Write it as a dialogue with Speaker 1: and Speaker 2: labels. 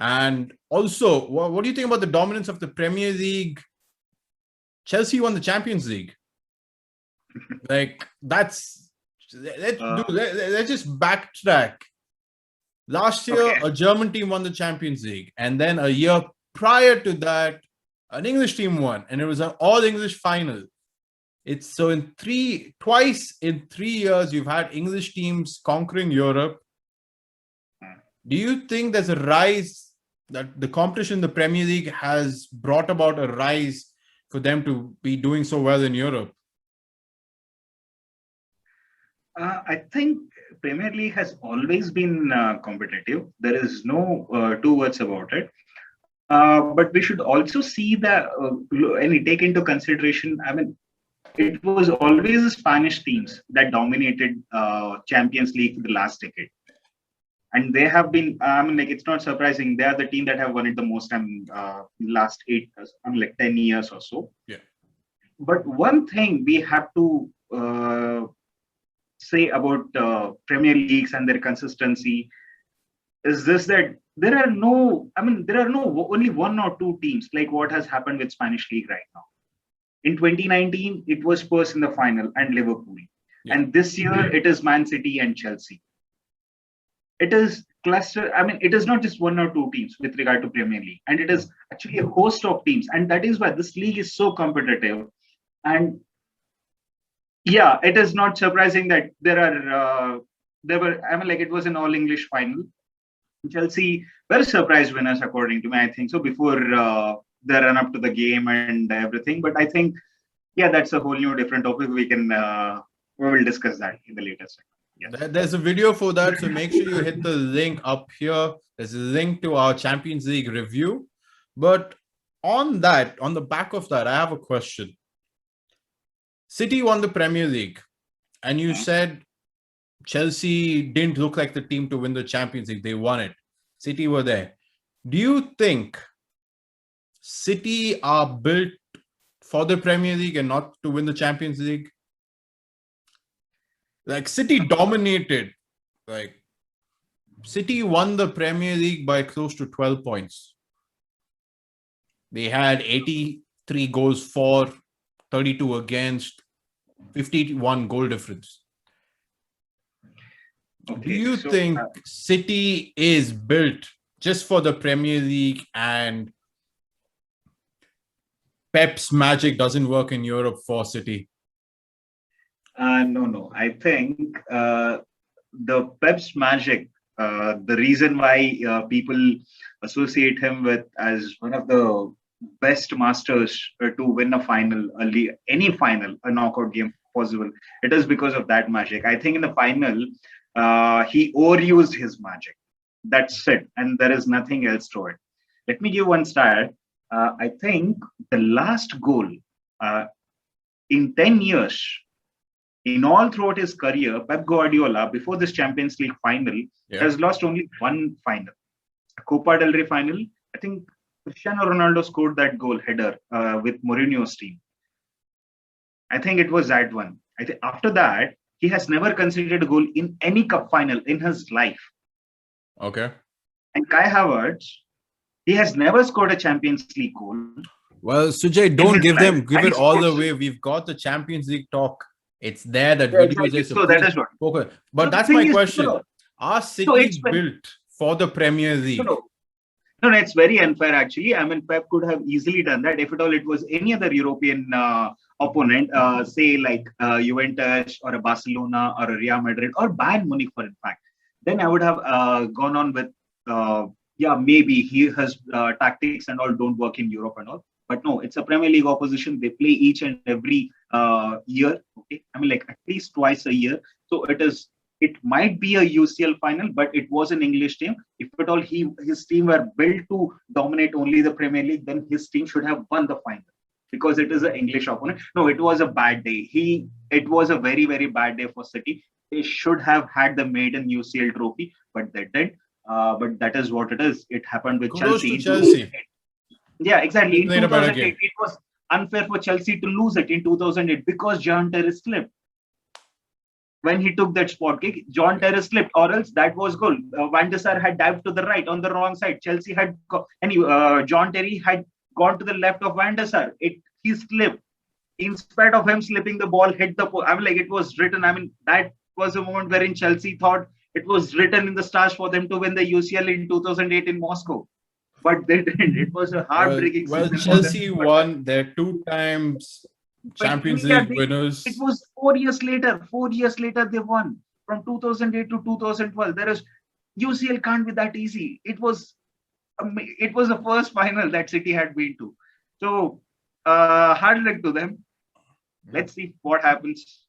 Speaker 1: And also, what do you think about the dominance of the Premier League? Chelsea won the Champions League. Like, let's just backtrack. Last year, a German team won the Champions League. And then a year prior to that, an English team won. And it was an all-English final. It's so twice in 3 years, you've had English teams conquering Europe. Do you think there's a rise that the competition in the Premier League has brought about a rise for them to be doing so well in Europe?
Speaker 2: I think Premier League has always been competitive. There is no two words about it. But we should also see that and take into consideration, I mean, it was always the Spanish teams that dominated Champions League for the last decade. And they have been, I mean, like, it's not surprising. They are the team that have won it the most time last 10 years or so.
Speaker 1: Yeah.
Speaker 2: But one thing we have to say about Premier Leagues and their consistency is this, that there are only one or two teams like what has happened with Spanish League right now. In 2019, it was Spurs in the final and Liverpool. Yeah. And this year, it is Man City and Chelsea. It is cluster. I mean, it is not just one or two teams with regard to Premier League, and it is actually a host of teams. And that is why this league is so competitive. And yeah, it is not surprising that it was an all English final. Chelsea were surprise winners, according to me. I think so, before the run up to the game and everything. But I think, yeah, that's a whole new different topic. We will discuss that in the later segment.
Speaker 1: Yeah. There's a video for that, so make sure you hit the link up here. There's a link to our Champions League review. But on the back of that, I have a question. City won the Premier League, and you said Chelsea didn't look like the team to win the Champions League. They won it. City were there. Do you think City are built for the Premier League and not to win the Champions League? Like, City dominated. Like, City won the Premier League by close to 12 points. They had 83 goals for, 32 against, 51 goal difference. Okay, do you think City is built just for the Premier League and Pep's magic doesn't work in Europe for City?
Speaker 2: No. I think the Pep's magic, the reason why people associate him with as one of the best masters to win a final, any final, a knockout game possible, it is because of that magic. I think in the final, he overused his magic. That's it. And there is nothing else to it. Let me give one stat. I think the last goal in 10 years, in all throughout his career, Pep Guardiola, before this Champions League final, has lost only one final. A Copa del Rey final. I think Cristiano Ronaldo scored that goal header with Mourinho's team. I think it was that one. I think after that, he has never conceded a goal in any cup final in his life.
Speaker 1: Okay.
Speaker 2: And Kai Havertz, he has never scored a Champions League goal.
Speaker 1: Well, Sujay, don't give it all the way. We've got the Champions League talk. It's there. That video is
Speaker 2: so that is what.
Speaker 1: Okay. But so that's my question. Are City built for the Premier League?
Speaker 2: No, it's very unfair, actually. I mean, Pep could have easily done that if at all it was any other European opponent, say like Juventus or a Barcelona or a Real Madrid or Bayern Munich, for in fact. Then I would have gone on with, maybe he has tactics and all don't work in Europe and all. But no, it's a Premier League opposition. They play each and every year. Okay, I mean, like at least twice a year. So it might be a UCL final, but it was an English team. If at all his team were built to dominate only the Premier League, then his team should have won the final because it is an English opponent. No, it was a bad day. It was a very, very bad day for City. They should have had the maiden UCL trophy, but they didn't. But that is what it is. It happened with Chelsea. Yeah, exactly. In 2008, it was unfair for Chelsea to lose it in 2008 because John Terry slipped. when he took that spot kick, John Terry slipped, or else that was goal. Van der Sar had dived to the right on the wrong side. Chelsea had John Terry had gone to the left of Van der Sar. He slipped. In spite of him slipping, the ball hit the post. I mean, like, it was written. I mean, that was a moment wherein Chelsea thought it was written in the stars for them to win the UCL in 2008 in Moscow, but they didn't. It was a heartbreaking season for them.
Speaker 1: Chelsea won their 2 times Champions
Speaker 2: Yeah,
Speaker 1: League winners.
Speaker 2: it was 4 years later. 4 years later, they won from 2008 to 2012. There is UCL can't be that easy. It was the first final that City had been to. So hard luck to them. Let's see what happens.